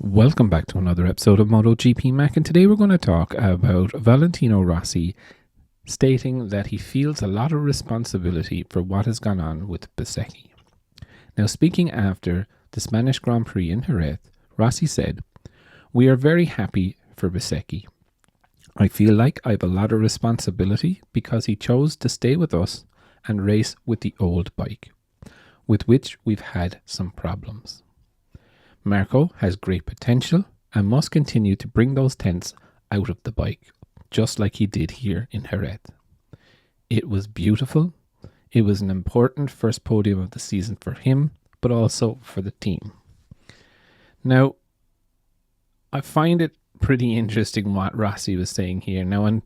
Welcome back to another episode of Motogp Mac, and today we're going to talk about Valentino Rossi stating that he feels a lot of responsibility for what has gone on with Bezzecchi. Now, speaking after the Spanish Grand Prix in Jerez, Rossi said, "We are very happy for Bezzecchi. I feel like I have a lot of responsibility because he chose to stay with us and race with the old bike, with which we've had some problems. Marco has great potential and must continue to bring those tents out of the bike, just like he did here in Jerez. It was beautiful. It was an important first podium of the season for him, but also for the team." Now, I find it pretty interesting what Rossi was saying here. Now, and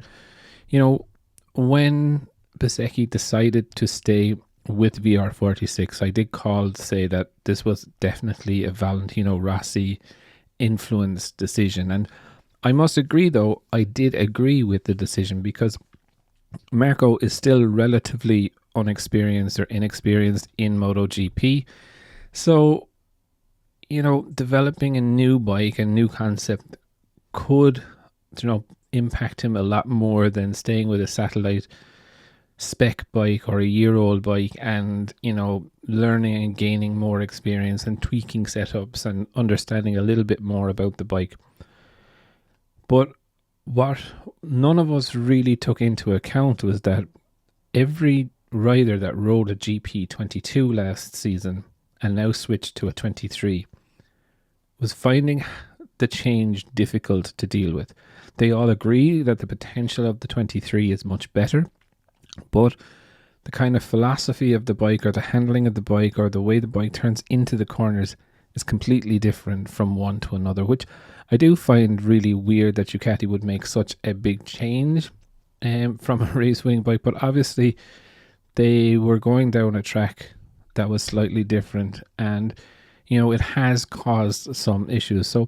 when Bezzecchi decided to stay with VR46, I did call to say that this was definitely a Valentino Rossi influenced decision. And I must agree, though, I did agree with the decision because Marco is still relatively unexperienced or inexperienced in MotoGP. So, developing a new bike, a new concept could, impact him a lot more than staying with a satellite spec bike or a year-old bike and, learning and gaining more experience and tweaking setups and understanding a little bit more about the bike. But what none of us really took into account was that every rider that rode a GP22 last season and now switched to a 23 was finding the change difficult to deal with. They all agree that the potential of the 23 is much better, but the kind of philosophy of the bike or the handling of the bike or the way the bike turns into the corners is completely different from one to another, which I do find really weird that Ducati would make such a big change from a race winning bike. But obviously they were going down a track that was slightly different, and it has caused some issues. So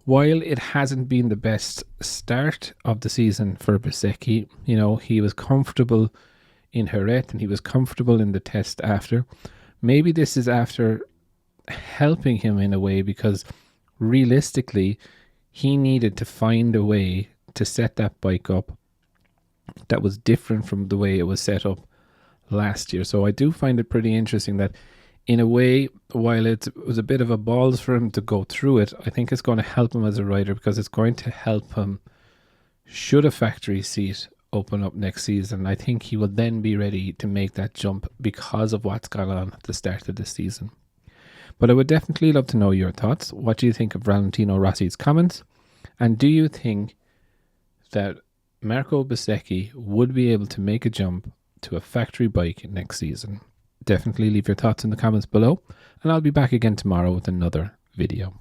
while it hasn't been the best start of the season for Bezzecchi, he was comfortable in Jerez and he was comfortable in the test after. Maybe this is after helping him in a way, because realistically he needed to find a way to set that bike up that was different from the way it was set up last year. So I do find it pretty interesting that, in a way, while it was a bit of a balls for him to go through it, I think it's going to help him as a rider, because it's going to help him should a factory seat open up next season. I think he will then be ready to make that jump because of what's gone on at the start of the season. But I would definitely love to know your thoughts. What do you think of Valentino Rossi's comments? And do you think that Marco Bezzecchi would be able to make a jump to a factory bike next season? Definitely leave your thoughts in the comments below, and I'll be back again tomorrow with another video.